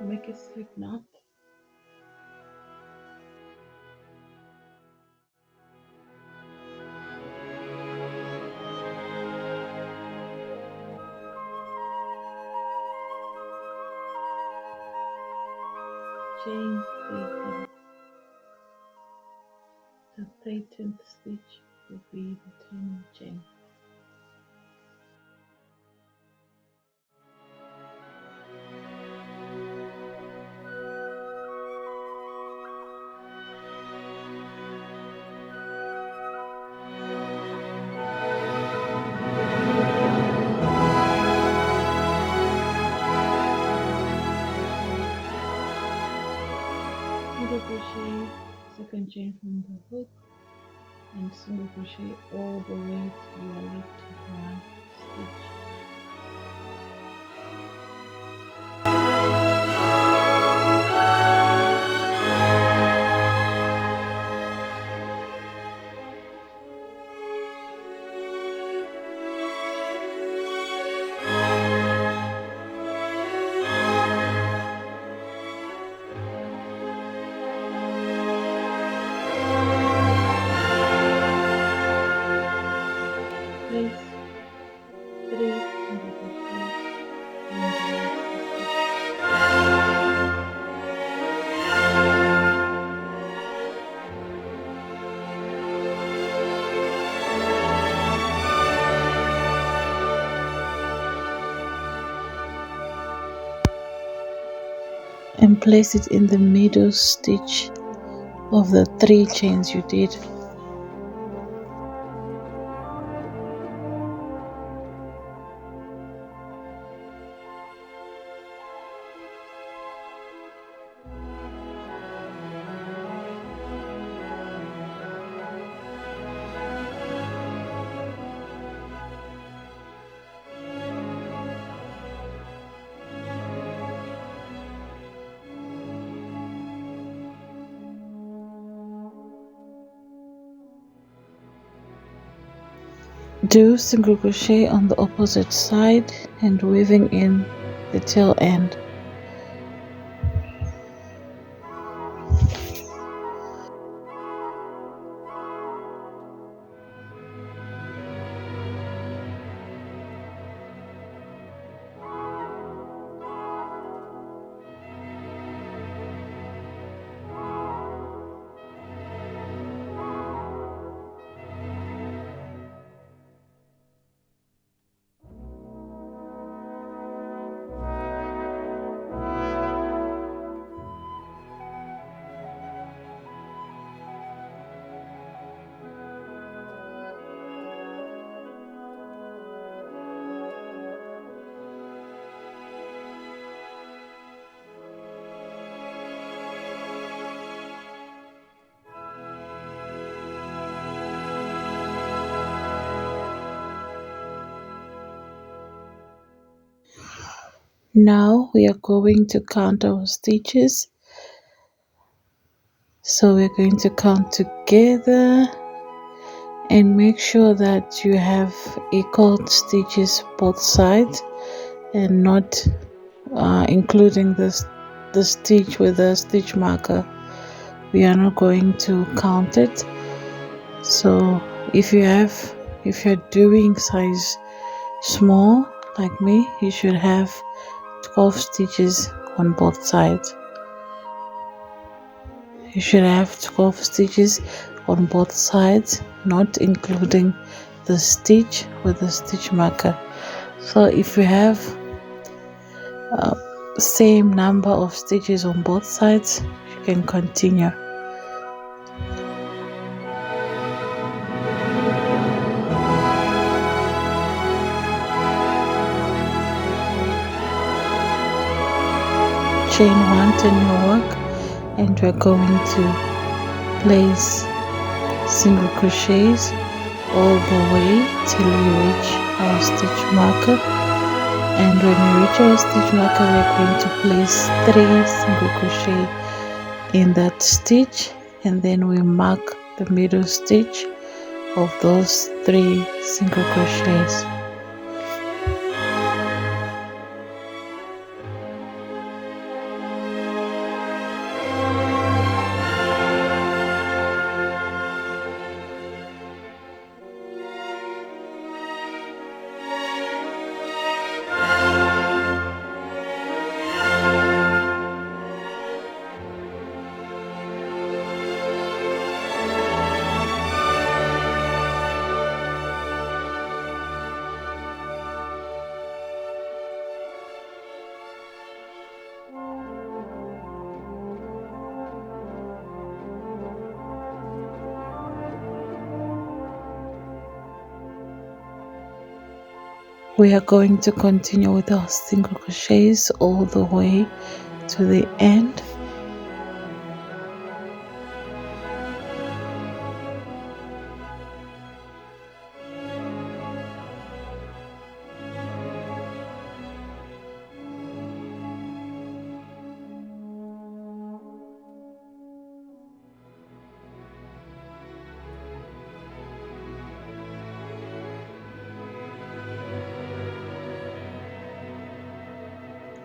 make a slip knot. Chain 13. The 13th stitch will be the turning chain. Single crochet second chain from the hook and single crochet all the way to your left one stitch. Place 3 single crochet in the last stitch. And place it in the middle stitch of the 3 chains you did. Do single crochet on the opposite side and weaving in the tail end. Now we are going to count our stitches. So we're going to count together and make sure that you have equal stitches both sides and not including the stitch with the stitch marker. We are not going to count it. So if you're doing size small like me, you should have 12 stitches on both sides. You should have 12 stitches on both sides, not including the stitch with the stitch marker. So if you have same number of stitches on both sides, you can continue. Chain 1, turn your work, and we're going to place single crochets all the way till we reach our stitch marker. And when we reach our stitch marker, we're going to place 3 single crochet in that stitch, and then we mark the middle stitch of those 3 single crochets. We are going to continue with our single crochets all the way to the end.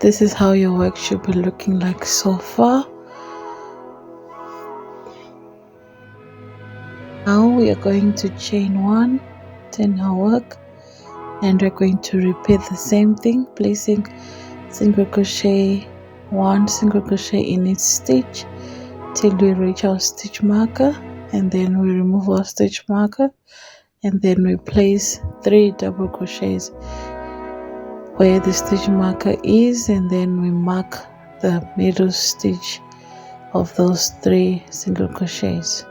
This is how your work should be looking like so far. Now we are going to chain 1, turn our work, and we're going to repeat the same thing, placing single crochet 1 single crochet in each stitch till we reach our stitch marker, and then we remove our stitch marker, and then we place 3 double crochets where the stitch marker is, and then we mark the middle stitch of those 3 single crochets.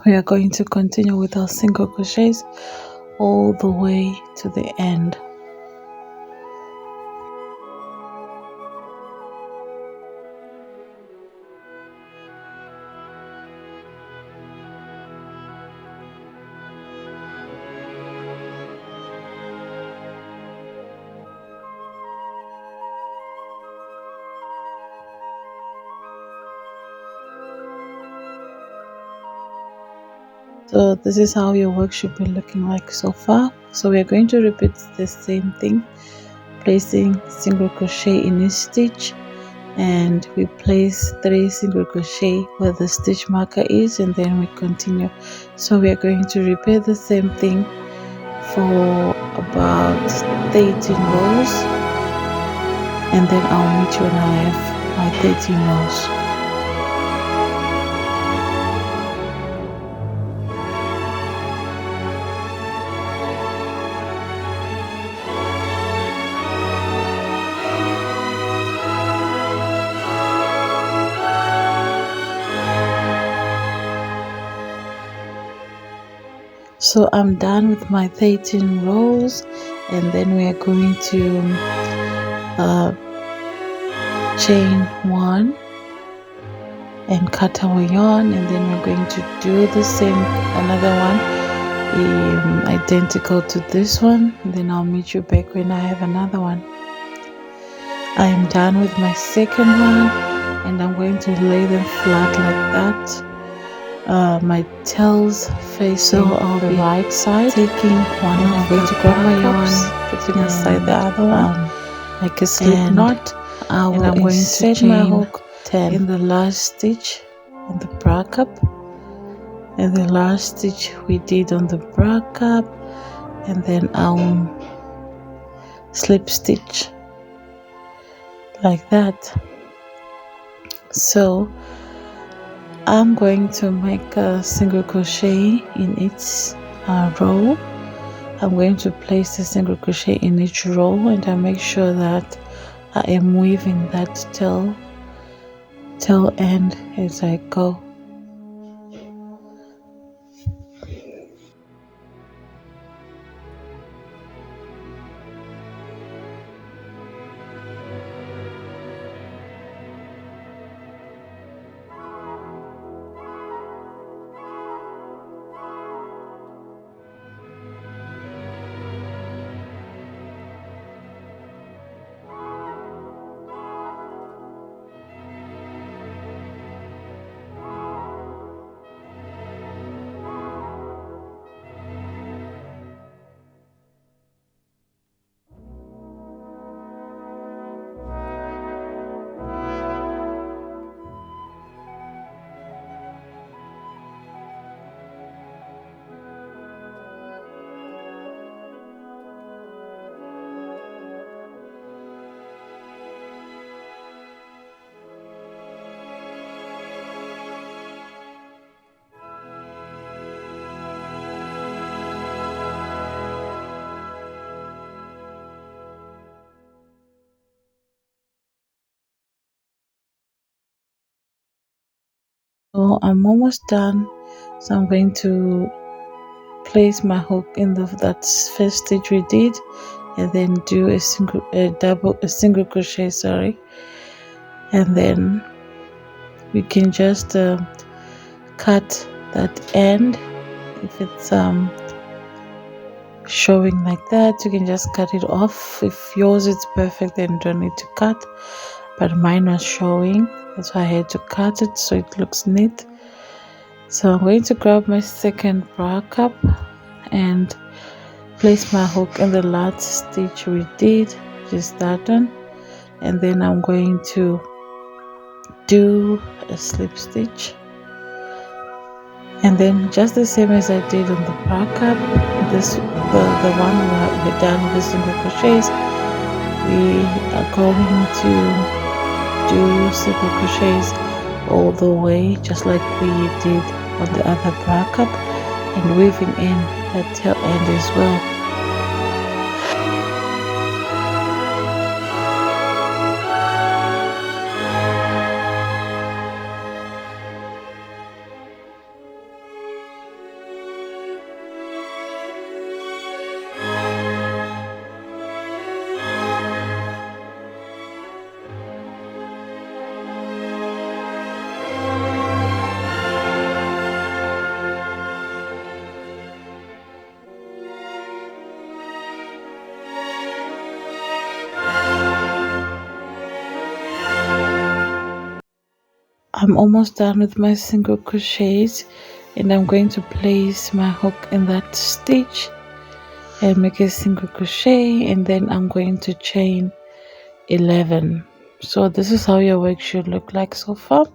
We are going to continue with our single crochets all the way to the end. So this is how your work should be looking like so far. So we are going to repeat the same thing, placing single crochet in each stitch, and we place 3 single crochet where the stitch marker is, and then we continue. So we are going to repeat the same thing for about 13 rows, and then I'll meet you when I have my 13 rows. So I'm done with my 13 rows, and then we are going to chain 1 and cut our yarn, and then we're going to do the same, another one identical to this one, and then I'll meet you back when I have another one. I am done with my second one, and I'm going to lay them flat like that. My tails facing the right side, taking one, and I'm going to grab my yarn, putting aside the other one like a slip knot, and I'm going to chain my hook 10 in the last stitch on the bra cup, and the last stitch we did on the bra cup, and then I'll slip stitch like that. So I'm going to make a single crochet in each row. I'm going to place a single crochet in each row, and I make sure that I am weaving that tail end as I go. So I'm almost done. So I'm going to place my hook in that first stitch we did, and then do a single crochet, sorry, and then we can just cut that end. If it's showing like that, you can just cut it off. If yours is perfect, then you don't need to cut, but mine was showing, that's why I had to cut it so it looks neat. So I'm going to grab my second bra cup and place my hook in the last stitch we did, which is that one, and then I'm going to do a slip stitch, and then just the same as I did on the bra cup, the one we're done with the single crochets, we are going to do single crochets all the way, just like we did on the other bra cup, and weaving in that tail end as well. I'm almost done with my single crochets, and I'm going to place my hook in that stitch and make a single crochet, and then I'm going to chain 11. So this is how your work should look like so far,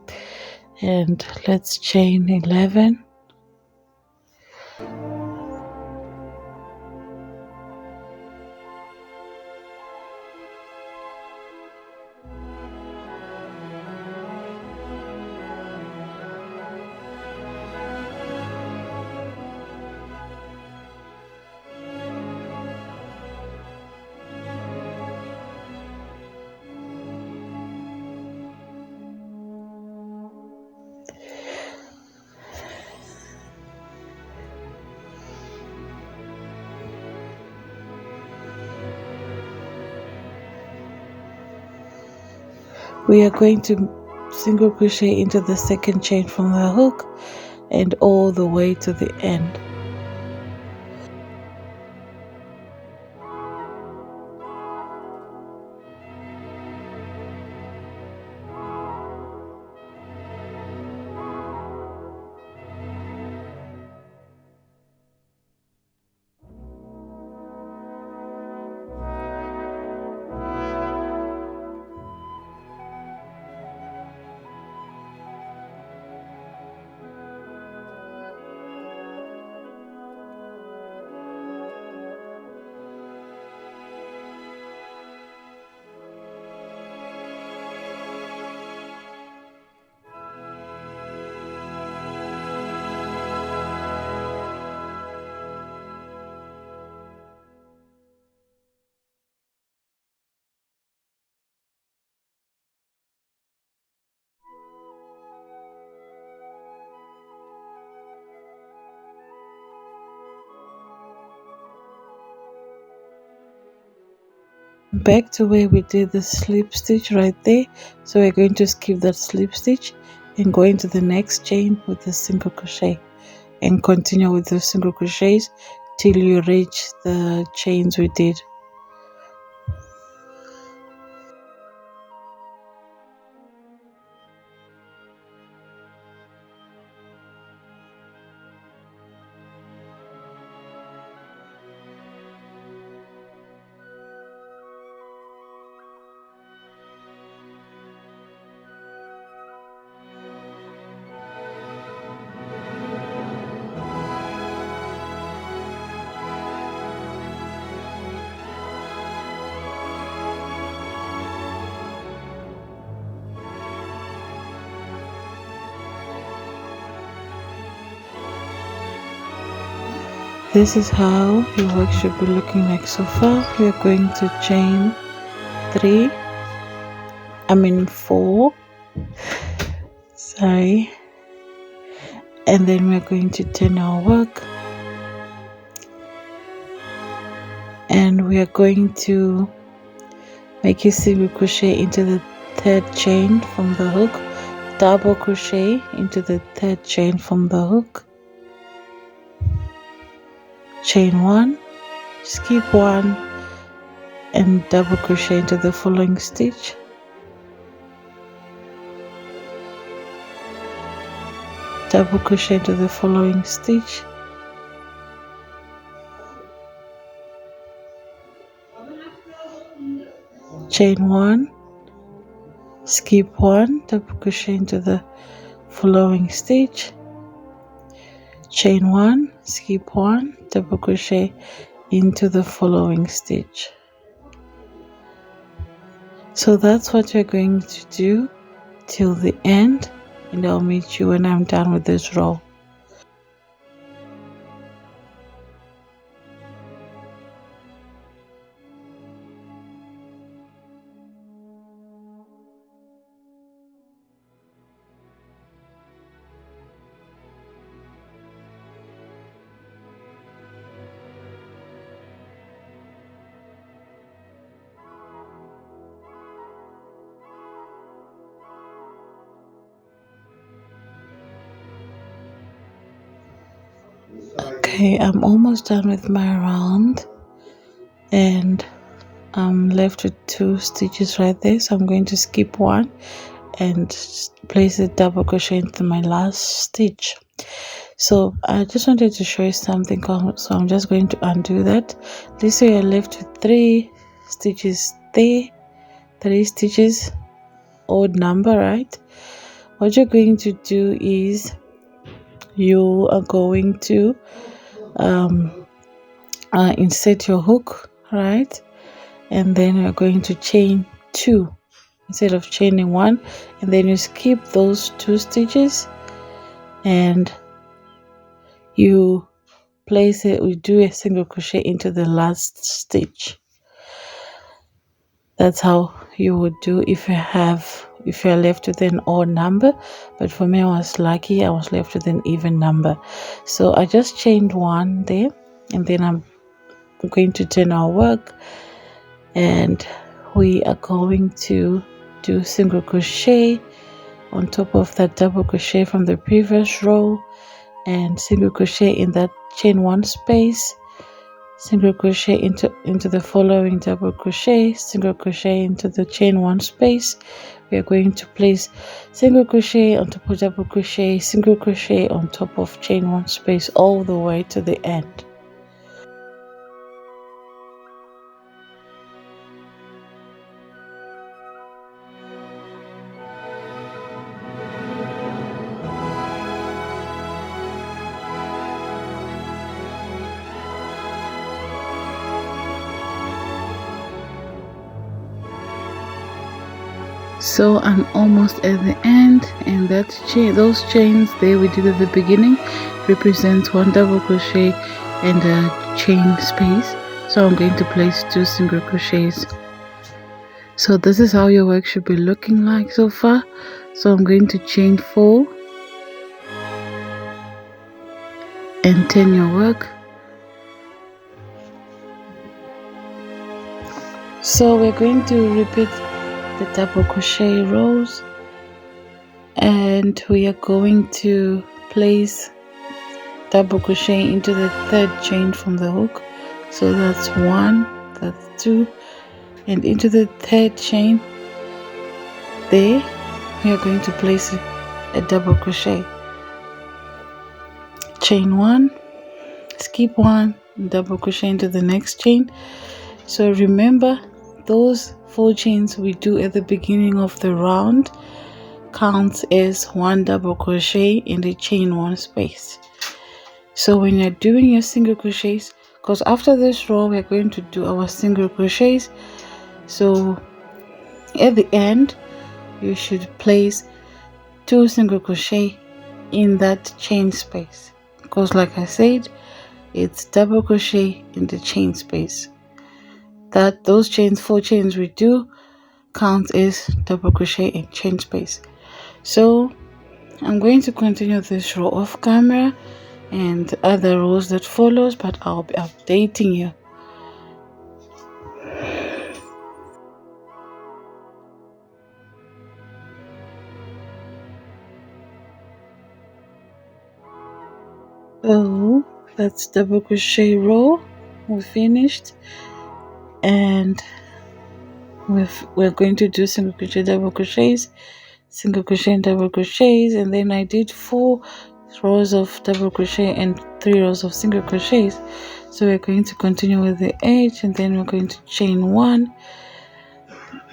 and let's chain 11. We are going to single crochet into the second chain from the hook and all the way to the end. Back to where we did the slip stitch right there, so we're going to skip that slip stitch and go into the next chain with the single crochet and continue with the single crochets till you reach the chains we did. This is how your work should be looking like so far. We are going to chain 4, sorry, and then we're going to turn our work, and we are going to make a single crochet into the third chain from the hook, double crochet into the third chain from the hook, chain 1, skip 1, and double crochet into the following stitch, double crochet into the following stitch, chain 1, skip 1, double crochet into the following stitch, chain 1, skip 1, double crochet into the following stitch. So that's what we're going to do till the end, and I'll meet you when I'm done with this row. Okay, I'm almost done with my round, and I'm left with 2 stitches right there, so I'm going to skip 1 and place a double crochet into my last stitch. So I just wanted to show you something, so I'm just going to undo that. This way you're left with 3 stitches there, 3 stitches, odd number, right? What you're going to do is you are going to insert your hook, right? And then you're going to chain 2 instead of chaining 1, and then you skip those 2 stitches and you place it, we do a single crochet into the last stitch. That's how you would do if you're left with an odd number, but for me I was lucky, I was left with an even number. So I just chained 1 there, and then I'm going to turn our work, and we are going to do single crochet on top of that double crochet from the previous row, and single crochet in that chain 1 space, single crochet into the following double crochet, single crochet into the chain 1 space. We are going to place single crochet on top of double crochet, single crochet on top of chain 1 space all the way to the end. So I'm almost at the end, and that those chains there we did at the beginning represents 1 double crochet and a chain space. So I'm going to place 2 single crochets. So this is how your work should be looking like so far. So I'm going to chain 4 and turn your work. So we're going to repeat the double crochet rows, and we are going to place double crochet into the 3rd chain from the hook. So that's 1, that's 2, and into the 3rd chain there we are going to place a double crochet, chain 1, skip 1, double crochet into the next chain. So remember, those 4 chains we do at the beginning of the round counts as 1 double crochet in the chain 1 space. So when you're doing your single crochets, because after this row we're going to do our single crochets, so at the end you should place 2 single crochet in that chain space, because like I said, it's double crochet in the chain space. That those chains, 4 chains we do, count as double crochet in chain space. So I'm going to continue this row off camera and other rows that follows, but I'll be updating you. So that's double crochet row, we finished, and we're going to do single crochet, double crochets, single crochet and double crochets, and then I did 4 rows of double crochet and 3 rows of single crochets. So we're going to continue with the edge, and then we're going to chain 1,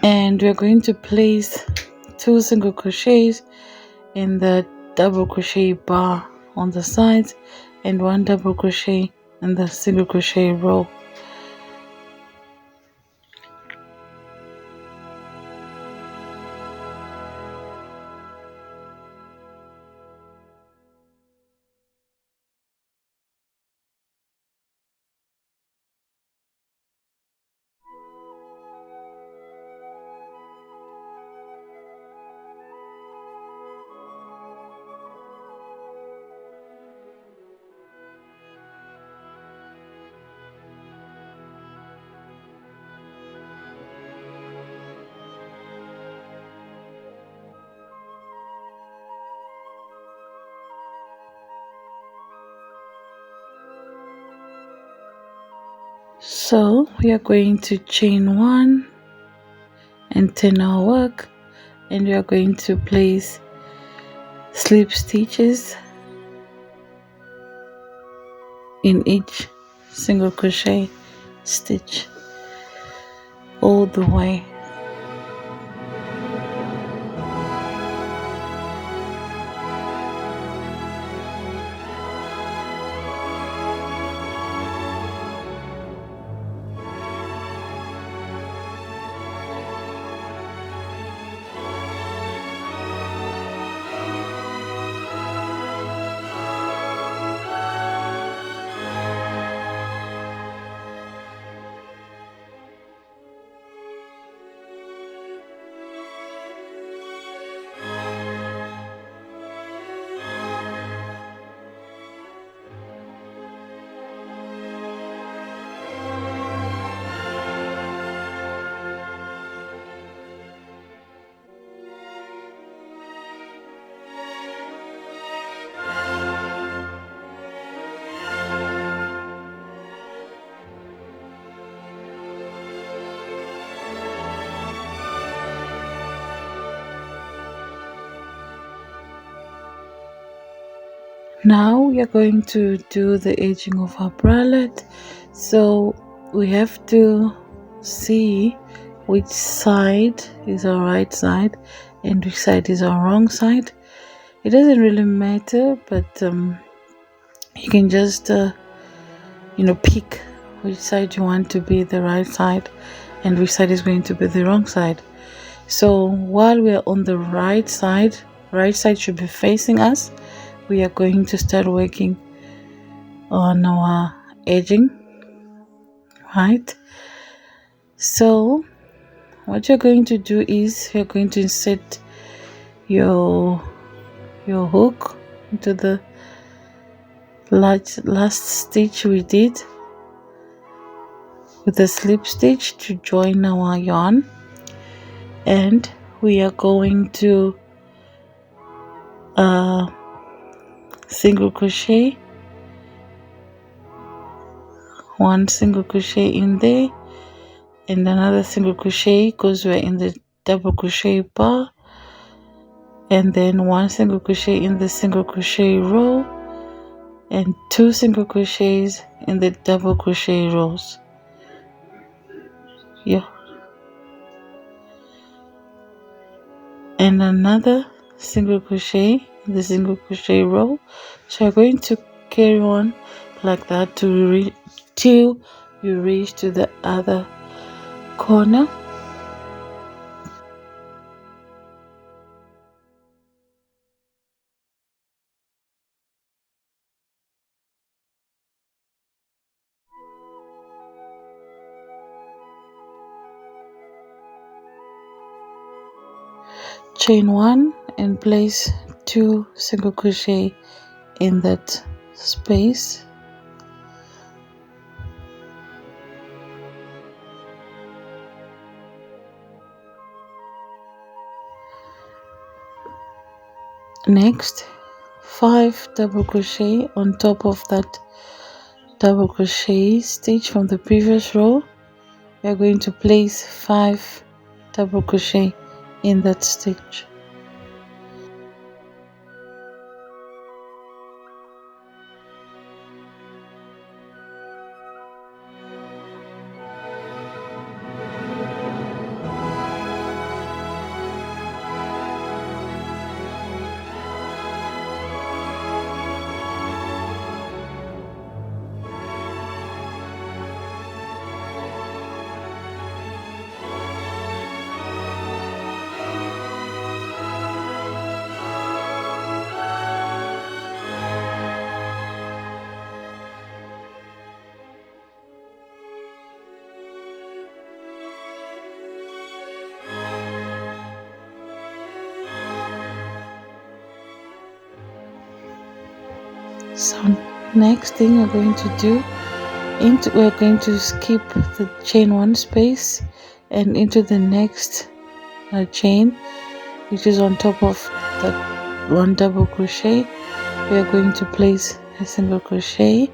and we're going to place 2 single crochets in the double crochet bar on the sides and 1 double crochet in the single crochet row. So we are going to chain 1 and turn our work, and we are going to place slip stitches in each single crochet stitch all the way. Now we are going to do the edging of our bralette. So we have to see which side is our right side and which side is our wrong side. It doesn't really matter, but you can just pick which side you want to be the right side and which side is going to be the wrong side. So while we are on the right side should be facing us. We are going to start working on our edging, right? So what you're going to do is you're going to insert your hook into the last stitch we did with the slip stitch to join our yarn, and we are going to single crochet, 1 single crochet in there and another single crochet because we're in the double crochet bar, and then 1 single crochet in the single crochet row and 2 single crochets in the double crochet rows. Yeah, and another single crochet in the single crochet row. So you're going to carry on like that till you reach to the other corner. Chain 1 and place 2 single crochet in that space. Next, 5 double crochet on top of that double crochet stitch from the previous row. We are going to place 5 double crochet in that stitch. So next thing we're going to do, we're going to skip the chain 1 space and into the next chain, which is on top of that 1 double crochet. We are going to place a single crochet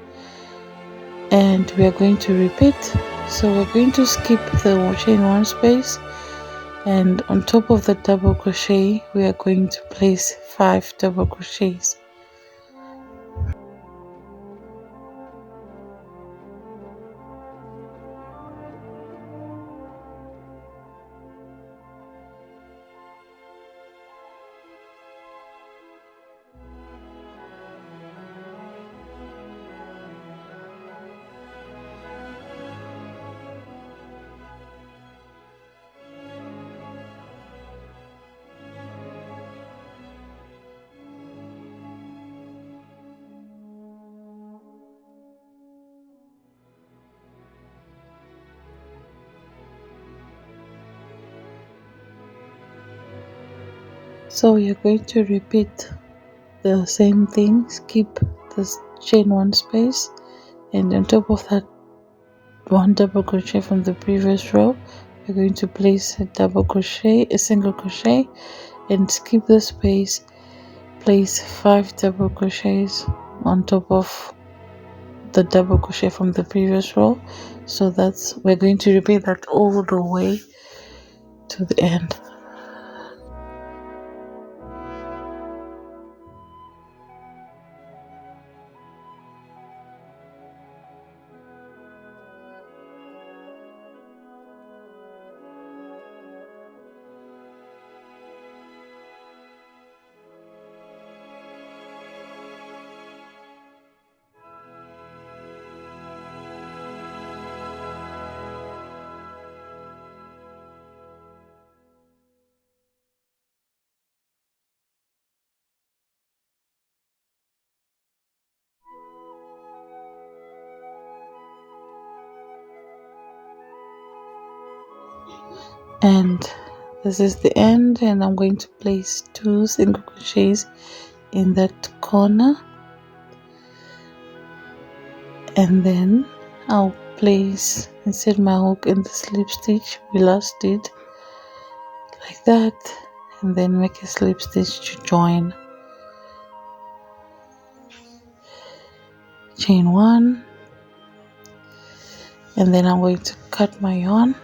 and we are going to repeat. So we're going to skip the chain 1 space, and on top of the double crochet we are going to place 5 double crochets. So you're going to repeat the same thing, skip the chain 1 space, and on top of that 1 double crochet from the previous row we're going to place a single crochet, and skip the space, place 5 double crochets on top of the double crochet from the previous row. So we're going to repeat that all the way to the end. And this is the end, and I'm going to place 2 single crochets in that corner, and then I'll place insert my hook in the slip stitch we last did, like that, and then make a slip stitch to join. Chain 1, and then I'm going to cut my yarn.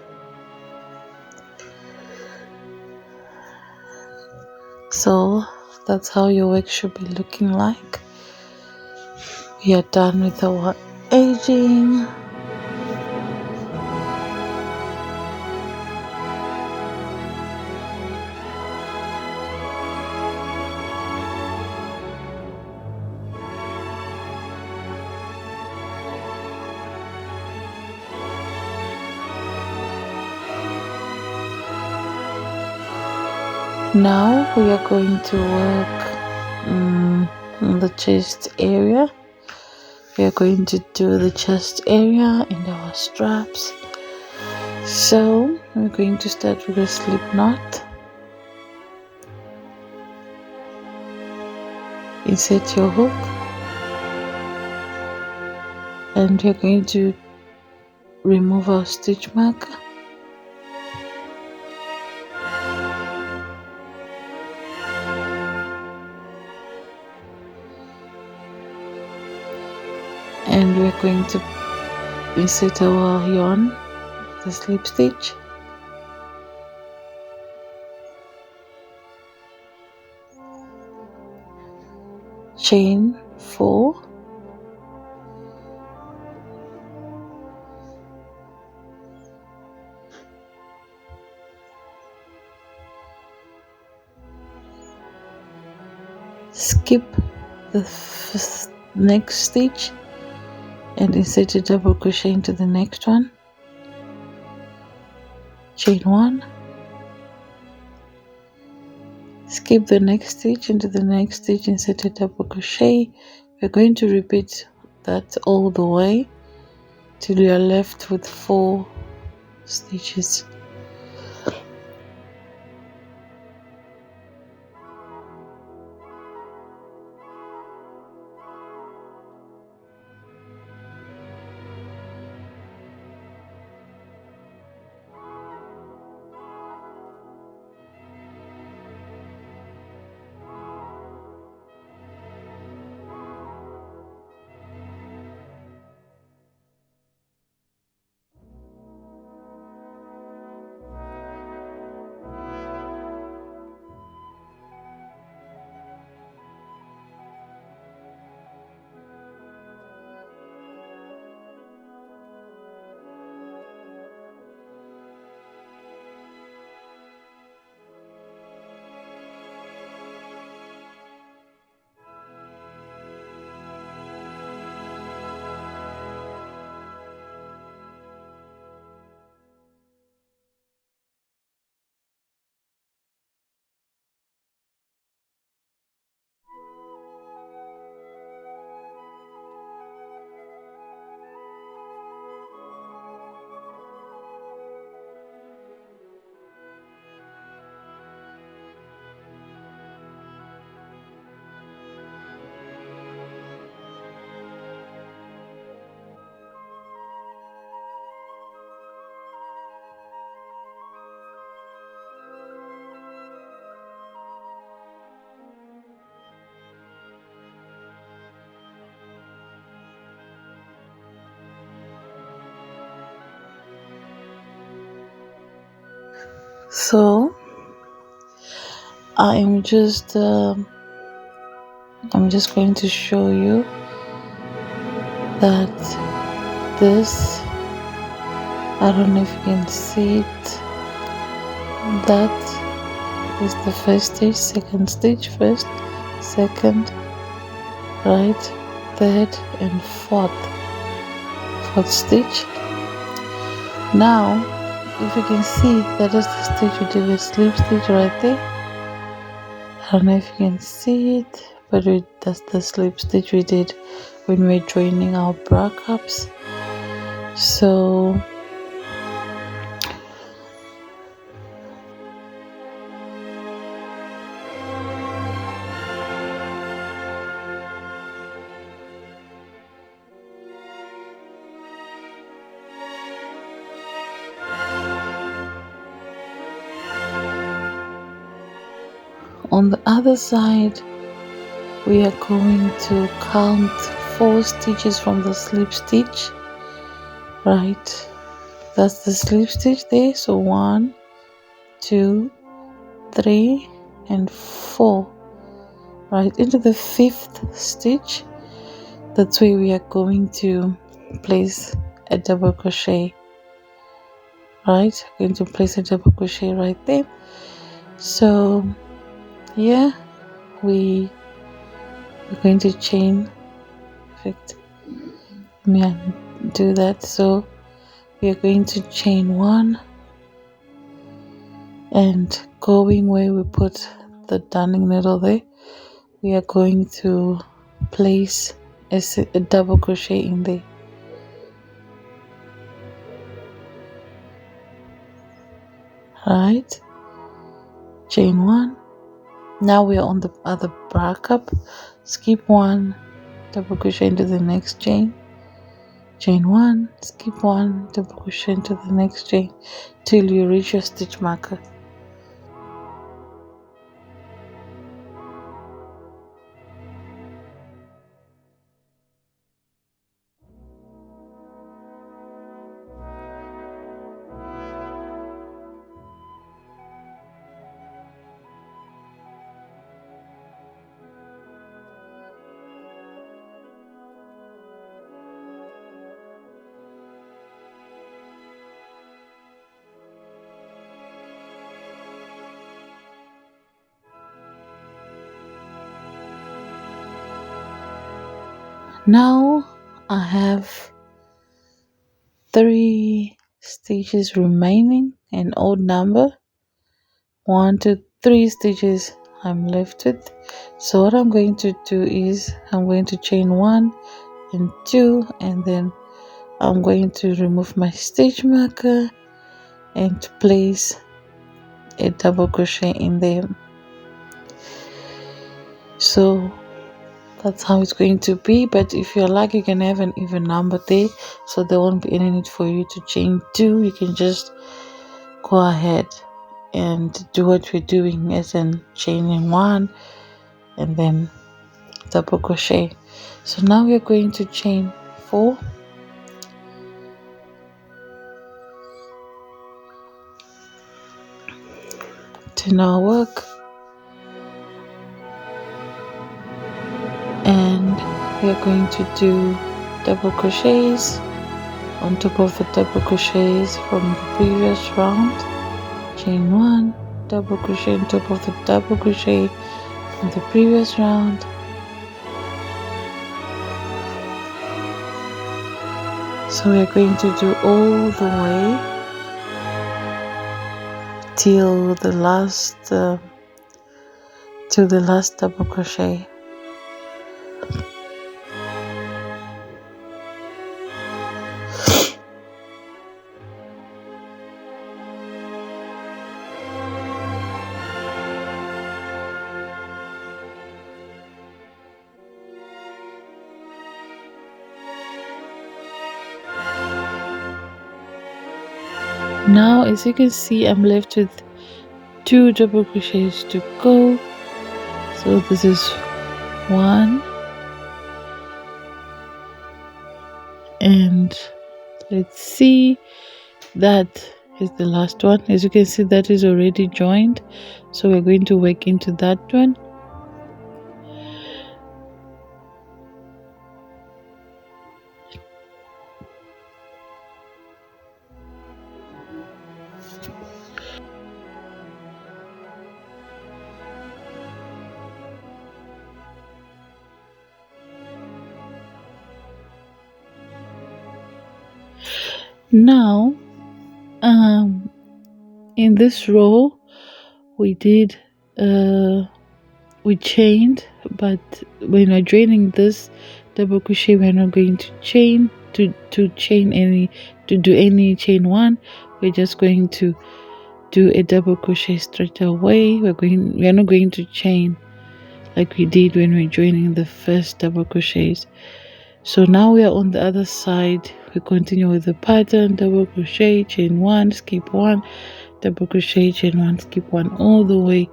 So that's how your work should be looking like. We are done with our edging. Now we are going to work on the chest area. We are going to do the chest area and our straps. So we're going to start with a slip knot. insert your hook, and we're going to remove our stitch marker. And we're going to insert our yarn, the slip stitch, chain 4, skip the next stitch and insert a double crochet into the next one, chain 1, skip the next stitch into the next stitch, insert a double crochet. We're going to repeat that all the way till you are left with 4 stitches. So I'm just going to show you that this, I don't know if you can see it, that is the first stitch, second stitch, first, second, right, third and fourth stitch. Now if you can see, that is the stitch we did, a slip stitch right there. I don't know if you can see it, but that's the slip stitch we did when we're joining our bra cups. So on the other side, we are going to count 4 stitches from the slip stitch, right? That's the slip stitch there. So 1, 2, 3 and 4, right into the 5th stitch. That's where we are going to place a double crochet, right? Going to place a double crochet right there. So yeah, we're going to chain. Perfect. Let me do that. So we are going to chain 1 and going where we put the darning needle there, we are going to place a double crochet in there, right? Chain 1, Now we are on the other bra cup. Skip one, double crochet into the next chain, chain one, skip one, double crochet into the next chain till you reach your stitch marker. Now I have 3 stitches remaining, an odd number. 1 to 3 stitches I'm left with. So what I'm going to do is I'm going to chain 1 and 2, and then I'm going to remove my stitch marker and place a double crochet in there. So that's how it's going to be, but if you're lucky you can have an even number there, so there won't be any need for you to chain 2. You can just go ahead and do what we're doing, as in chaining 1 and then double crochet. So now we're going to chain 4 to our work, and we're going to do double crochets on top of the double crochets from the previous round. Chain 1, double crochet on top of the double crochet from the previous round, so we're going to do all the way till the last double crochet. Now as you can see, I'm left with 2 double crochets to go. So this is 1, and let's see, that is the last one. As you can see, that is already joined, so we're going to work into that one. Now in this row we did we chained, but when we're joining this double crochet we're not going to chain to do any chain 1. We're just going to do a double crochet straight away. We are not going to chain like we did when we're joining the first double crochets. So now we are on the other side. We continue with the pattern: double crochet, chain 1, skip 1, double crochet, chain 1, skip 1, all the way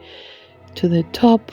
to the top.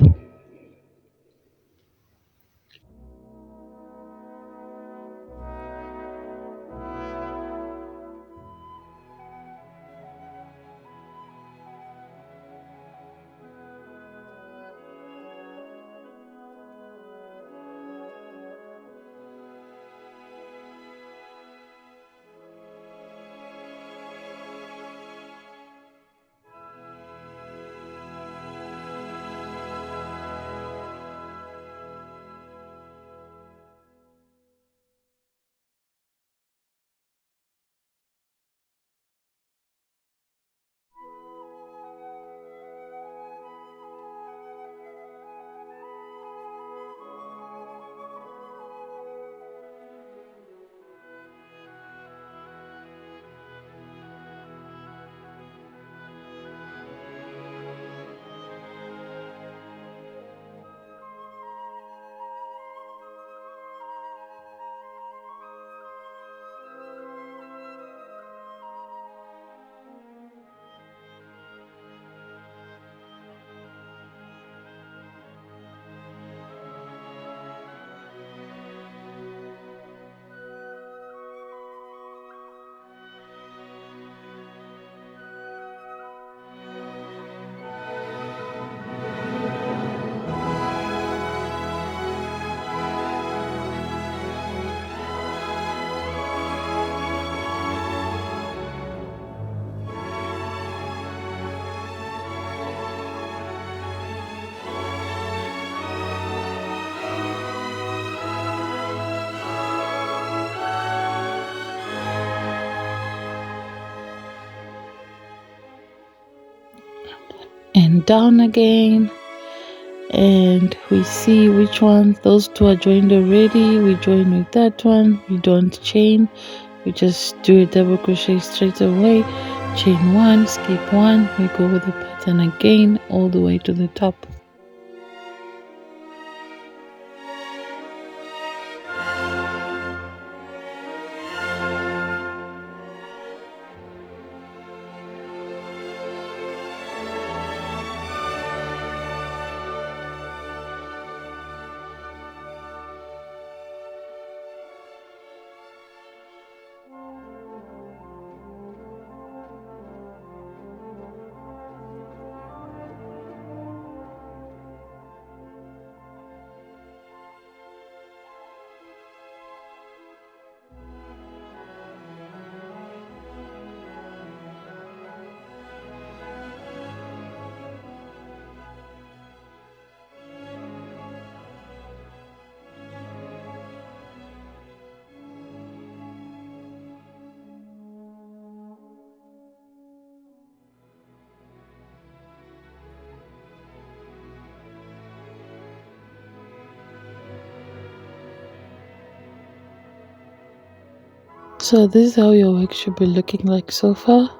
and down again, and we see which one. Those two are joined already. We join with that one. We don't chain, we just do a double crochet straight away, chain one, skip one, we go with the pattern again all the way to the top. So this is how your work should be looking like so far.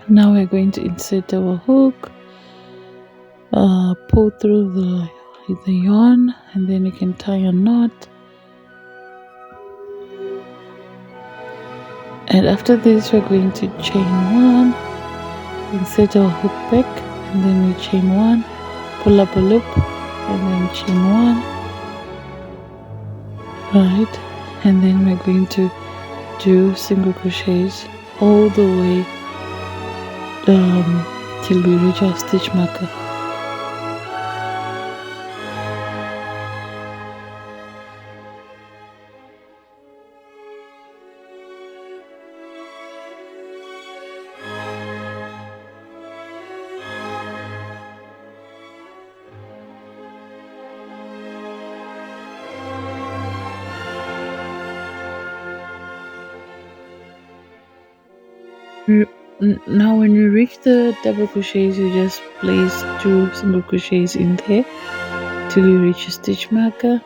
Now we're going to insert our hook, pull through the yarn, and then you can tie a knot. And after this we're going to chain one, insert our hook back, and then we chain one, pull up a loop, and then chain one, right, and then we're going to do single crochets all the way till we reach our stitch marker. Now when you reach the double crochets, you just place 2 single crochets in there till you reach your stitch marker.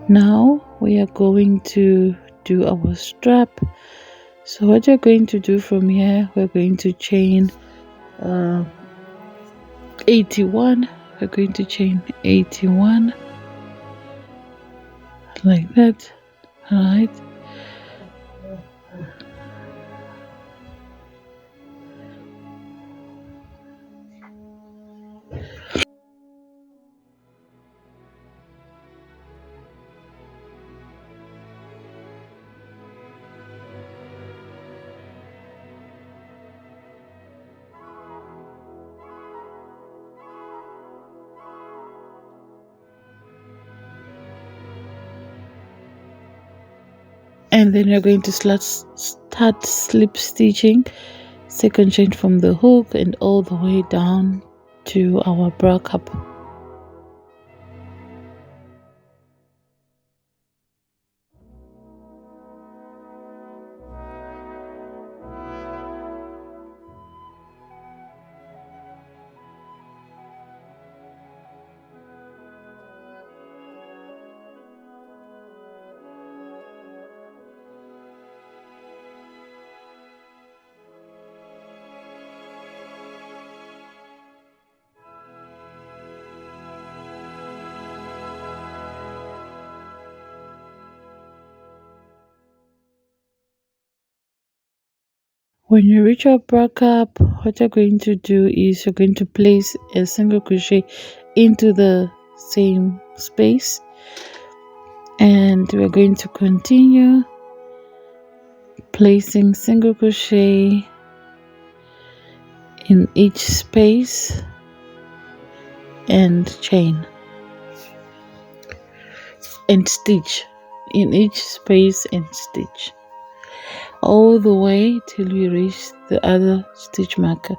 Now we are going to do our strap. So what you're going to do from here, we're going to chain 81. We're going to chain 81 like that, right? and then you're going to start slip stitching second chain from the hook and all the way down to our bra cup. When you reach your bra cup, what you're going to do is you're going to place a single crochet into the same space, and we're going to continue placing single crochet in each space and chain and stitch in each space and stitch all the way till you reach the other stitch marker.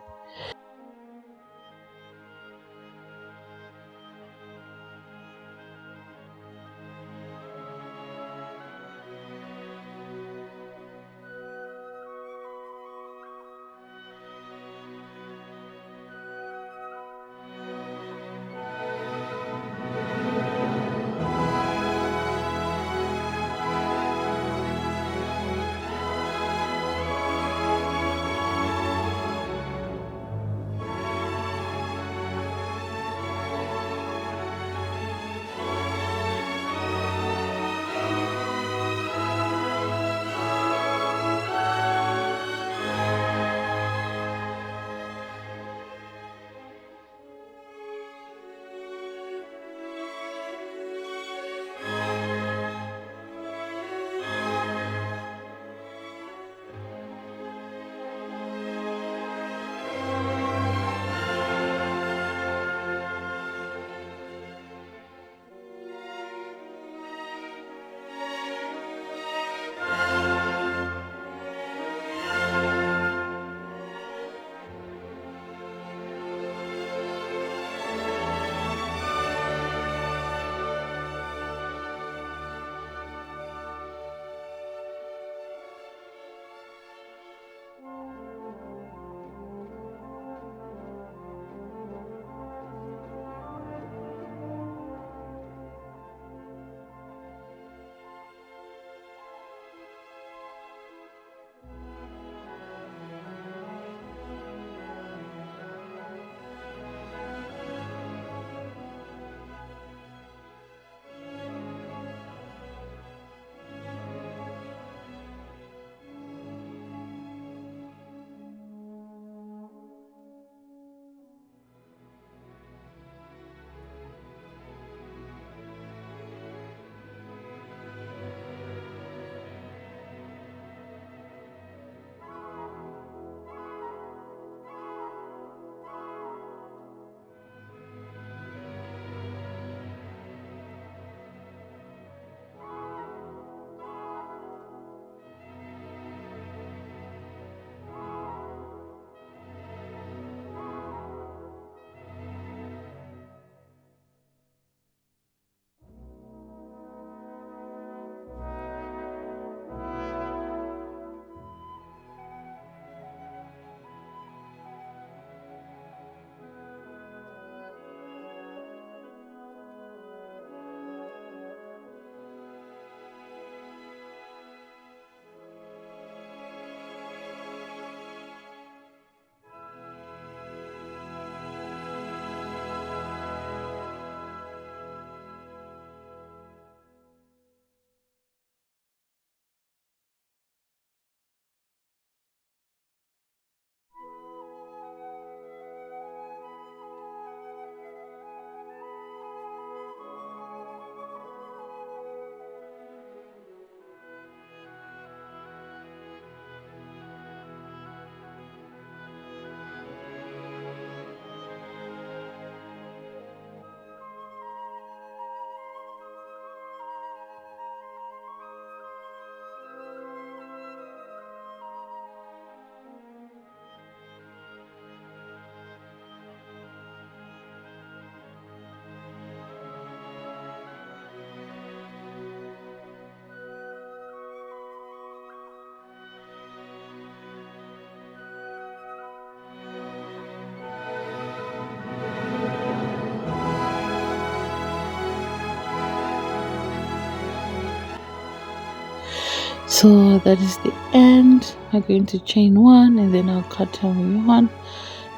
So that is the end. I'm going to chain one, and then I'll cut away one,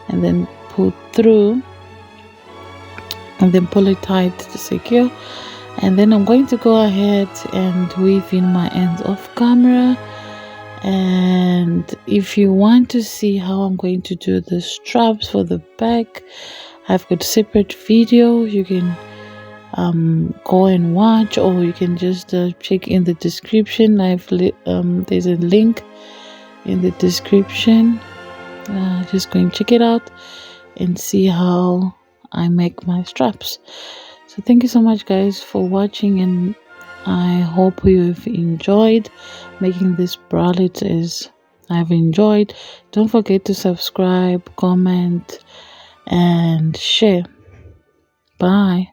and then pull through, and then pull it tight to secure. And then I'm going to go ahead and weave in my ends off camera. And if you want to see how I'm going to do the straps for the back, I've got separate video. You can go and watch, or you can just check in the description. There's a link in the description. Just go and check it out and see how I make my straps. So thank you so much, guys, for watching, and I hope you have enjoyed making this bralette as I've enjoyed. Don't forget to subscribe, comment, and share. Bye.